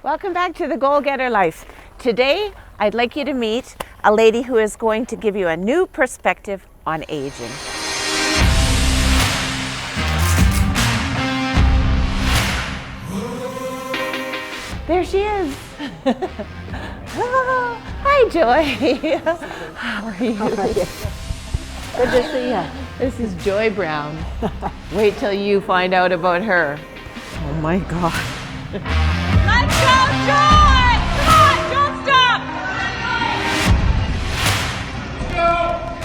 Welcome back to the Goal Getter Life. Today, I'd like you to meet a lady who is going to give you a new perspective on aging. There she is. Hi, Joy. How are you? Good to see you. This is Joy Brown. Wait till you find out about her. Oh my God. Let's go, Joy! Come on, don't stop!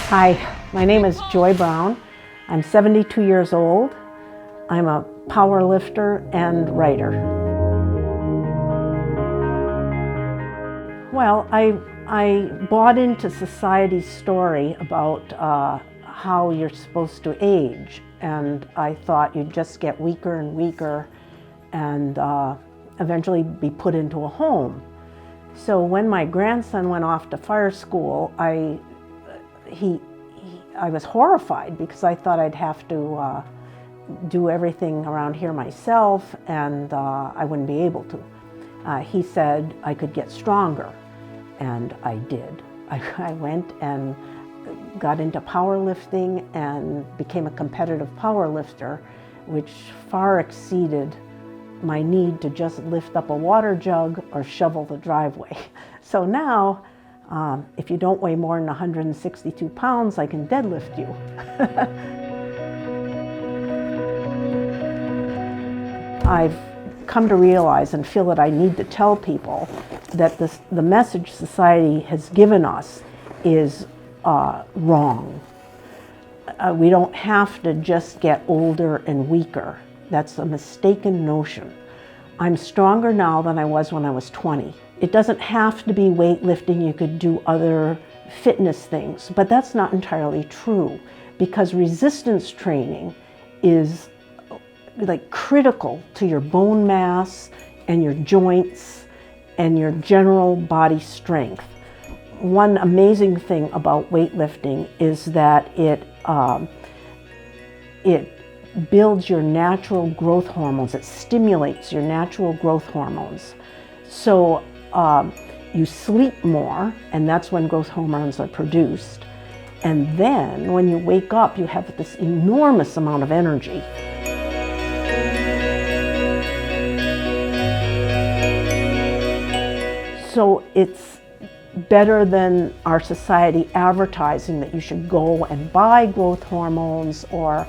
Hi, my name is Joy Brown. I'm 72 years old. I'm a power lifter and writer. Well, I bought into society's story about how you're supposed to age, and I thought you'd just get weaker and weaker and eventually be put into a home. So when my grandson went off to fire school, I was horrified because I thought I'd have to do everything around here myself, and I wouldn't be able to. He said I could get stronger, and I did. I went and got into powerlifting and became a competitive power lifter, which far exceeded my need to just lift up a water jug or shovel the driveway. So now, if you don't weigh more than 162 pounds, I can deadlift you. I've come to realize and feel that I need to tell people that the message society has given us is wrong. We don't have to just get older and weaker. That's a mistaken notion. I'm stronger now than I was when I was 20. It doesn't have to be weightlifting. You could do other fitness things, but that's not entirely true because resistance training is like critical to your bone mass and your joints and your general body strength. One amazing thing about weightlifting is that it builds your natural growth hormones. It stimulates your natural growth hormones. So you sleep more, and that's when growth hormones are produced. And then when you wake up, you have this enormous amount of energy. So it's better than our society advertising that you should go and buy growth hormones or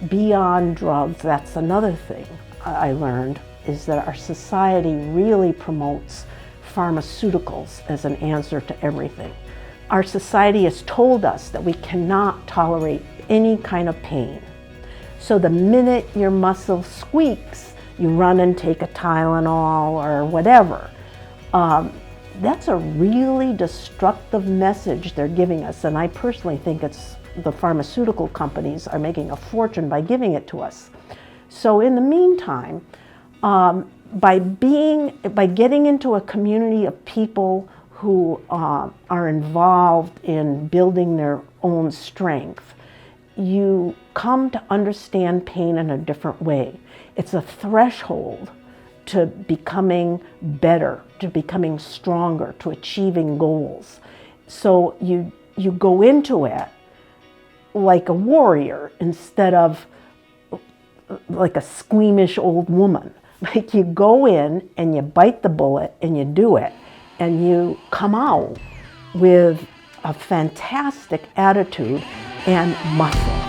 be on drugs. That's another thing I learned, is that our society really promotes pharmaceuticals as an answer to everything. Our society has told us that we cannot tolerate any kind of pain. So the minute your muscle squeaks, you run and take a Tylenol or whatever. That's a really destructive message they're giving us, and I personally think it's the pharmaceutical companies are making a fortune by giving it to us. So in the meantime, by getting into a community of people who are involved in building their own strength, you come to understand pain in a different way. It's a threshold to becoming better, to becoming stronger, to achieving goals. So you go into it like a warrior instead of like a squeamish old woman. Like you go in and you bite the bullet and you do it, and you come out with a fantastic attitude and muscles.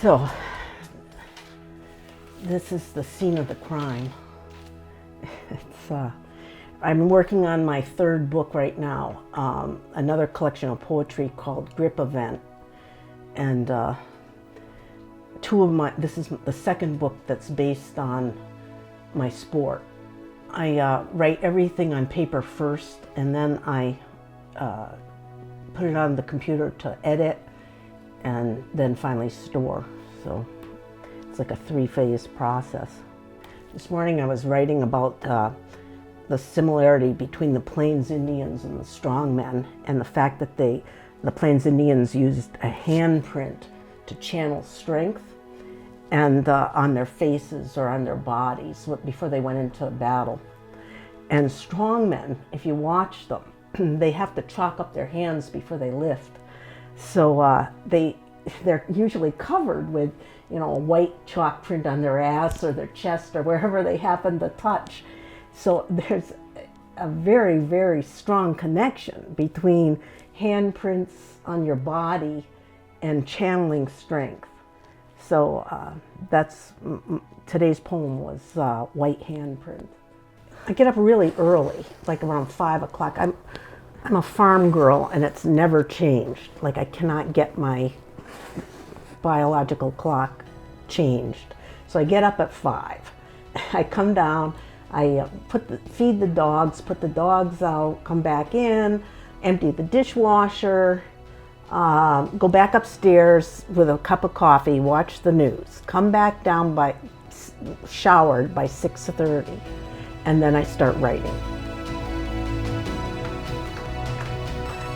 So, this is the scene of the crime. I'm working on my third book right now, another collection of poetry called Grip Event. And this is the second book that's based on my sport. I write everything on paper first, and then I put it on the computer to edit, and then finally store. So it's like a 3-phase process. This morning I was writing about the similarity between the Plains Indians and the strongmen, and the fact that the Plains Indians used a handprint to channel strength, and on their faces or on their bodies before they went into a battle. And strongmen, if you watch them, they have to chalk up their hands before they lift. So they're usually covered with, you know, a white chalk print on their ass or their chest or wherever they happen to touch. So there's a very, very strong connection between handprints on your body and channeling strength. So today's poem was White Handprint. I get up really early, like around 5 o'clock. I'm a farm girl, and it's never changed. Like, I cannot get my biological clock changed. So I get up at 5. I come down, I feed the dogs, put the dogs out, come back in, empty the dishwasher, go back upstairs with a cup of coffee, watch the news, come back down showered by 6:30, and then I start writing.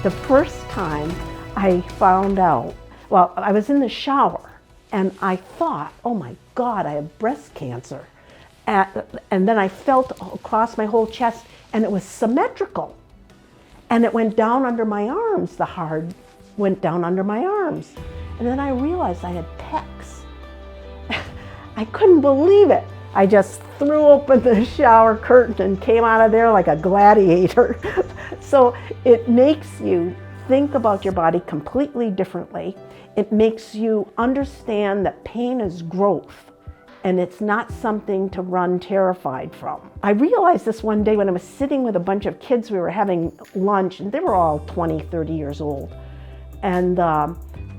The first time I found out, well, I was in the shower and I thought, oh my God, I have breast cancer. And then I felt across my whole chest, and it was symmetrical. And it went down under my arms, the hard went down under my arms. And then I realized I had pecs. I couldn't believe it. I just threw open the shower curtain and came out of there like a gladiator. So it makes you think about your body completely differently. It makes you understand that pain is growth, and it's not something to run terrified from. I realized this one day when I was sitting with a bunch of kids. We were having lunch, and they were all 20, 30 years old. And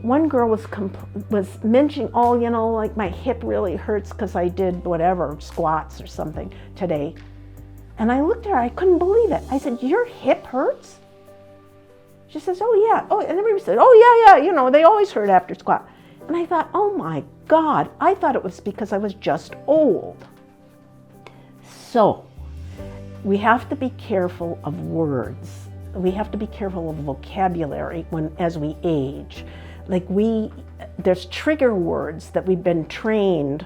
one girl was mentioning, oh, you know, like my hip really hurts because I did whatever, squats or something today. And I looked at her, I couldn't believe it. I said, your hip hurts? She says, oh yeah. Oh, and everybody said, oh yeah, you know, they always hurt after squat. And I thought, oh my God, I thought it was because I was just old. So we have to be careful of words. We have to be careful of vocabulary as we age. Like there's trigger words that we've been trained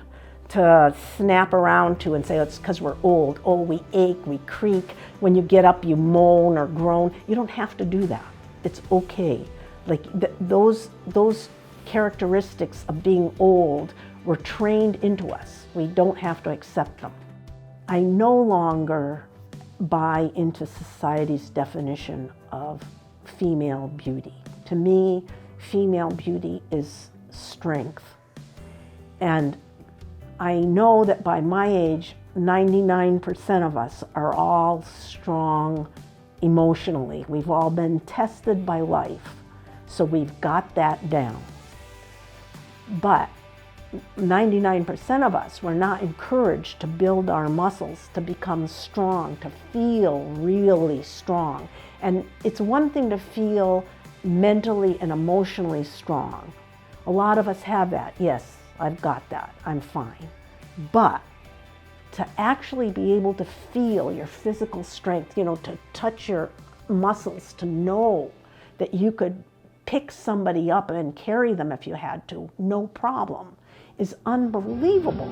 to snap around to and say, oh, it's because we're old. Oh, we ache, we creak. When you get up, you moan or groan. You don't have to do that. It's okay. Like those characteristics of being old were trained into us. We don't have to accept them. I no longer buy into society's definition of female beauty. To me, female beauty is strength. And I know that by my age, 99% of us are all strong emotionally. We've all been tested by life, so we've got that down. But 99% of us were not encouraged to build our muscles, to become strong, to feel really strong. And it's one thing to feel mentally and emotionally strong. A lot of us have that. Yes, I've got that. I'm fine. But to actually be able to feel your physical strength, you know, to touch your muscles, to know that you could pick somebody up and carry them if you had to, no problem, is unbelievable.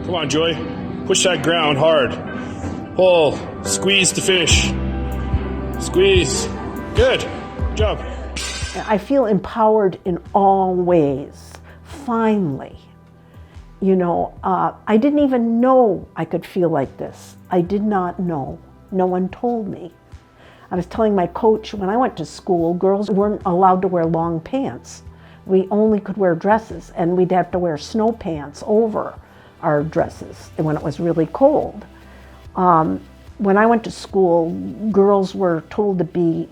Come on, Joy. Push that ground hard. Pull. Squeeze to finish. Squeeze. Good. Good job. I feel empowered in all ways. Finally. You know, I didn't even know I could feel like this. I did not know. No one told me. I was telling my coach when I went to school, girls weren't allowed to wear long pants. we only could wear dresses, and we'd have to wear snow pants over our dresses when it was really cold. When I went to school, girls were told to be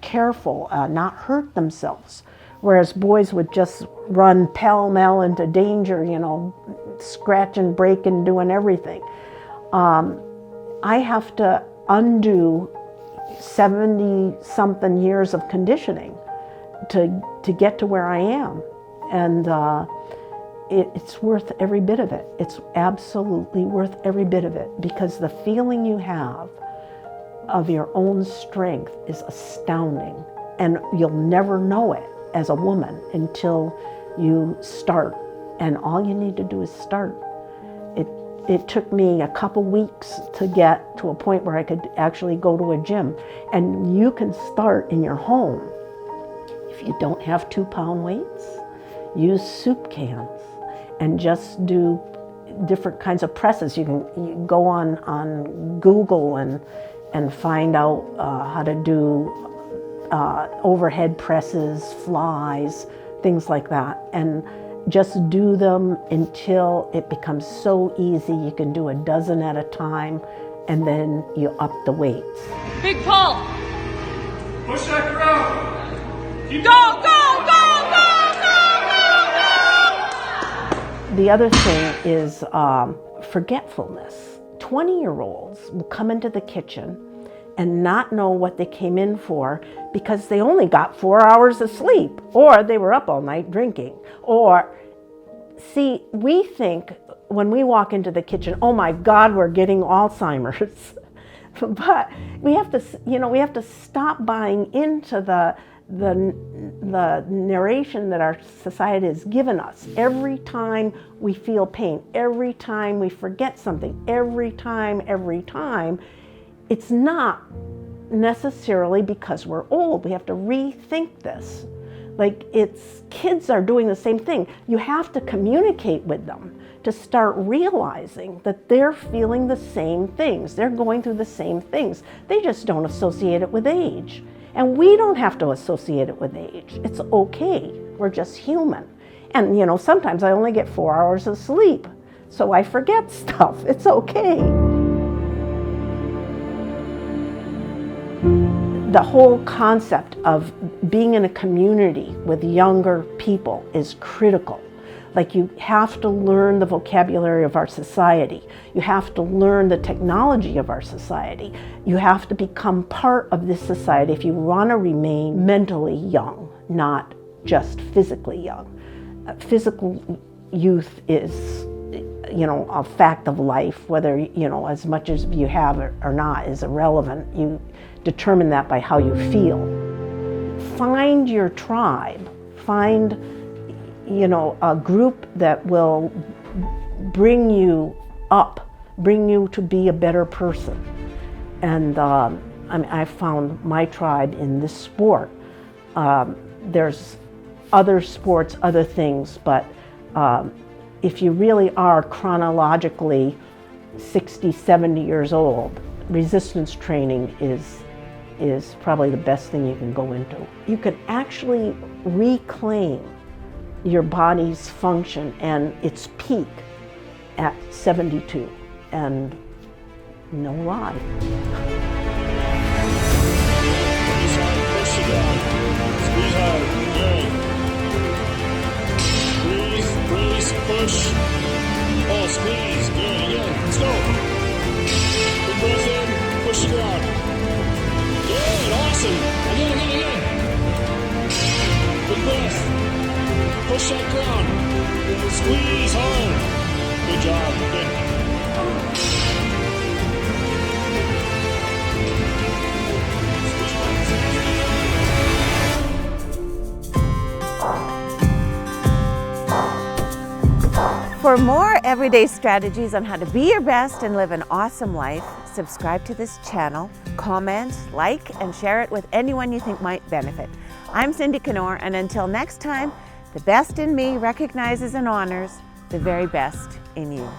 careful, not hurt themselves, whereas boys would just run pell-mell into danger, you know, scratching, breaking, doing everything. I have to undo 70-something years of conditioning to get to where I am. And it's worth every bit of it. It's absolutely worth every bit of it, because the feeling you have of your own strength is astounding. And you'll never know it as a woman until you start. And all you need to do is start. It took me a couple weeks to get to a point where I could actually go to a gym. And you can start in your home. If you don't have 2-pound weights, use soup cans and just do different kinds of presses. You can go on Google and find out how to do overhead presses, flies, things like that. And just do them until it becomes so easy you can do a dozen at a time, and then you up the weights. Big pull. Push that ground. Keep Go, go, go, go, go, go, go! The other thing is forgetfulness. 20-year-olds will come into the kitchen and not know what they came in for because they only got 4 hours of sleep, or they were up all night drinking. Or, see, we think when we walk into the kitchen, oh my God, we're getting Alzheimer's. But we have to, we have to stop buying into the narration that our society has given us. Every time we feel pain, every time we forget something, every time, it's not necessarily because we're old. We have to rethink this. Like, kids are doing the same thing. You have to communicate with them to start realizing that they're feeling the same things. They're going through the same things. They just don't associate it with age. And we don't have to associate it with age. It's okay. We're just human. And, sometimes I only get 4 hours of sleep, so I forget stuff. It's okay. The whole concept of being in a community with younger people is critical. Like, you have to learn the vocabulary of our society. You have to learn the technology of our society. You have to become part of this society if you want to remain mentally young, not just physically young. Physical youth is, a fact of life. Whether, as much as you have or not is irrelevant. You determine that by how you feel. Find your tribe. Find, a group that will bring you up, bring you to be a better person. And I found my tribe in this sport. There's other sports, other things, but if you really are chronologically 60, 70 years old, resistance training is probably the best thing you can go into. You can actually reclaim your body's function and its peak at 72, and no lie. Squeeze hard. Good. Breathe, release, push. Oh, squeeze. Good. Again. Let's go. Big breath in. Push the ground. Good. Awesome. Again. Big breath. Push that ground. Squeeze hard. Good job. Good. For more everyday strategies on how to be your best and live an awesome life, subscribe to this channel, comment, like, and share it with anyone you think might benefit. I'm Cindy Knorr, and until next time, the best in me recognizes and honors the very best in you.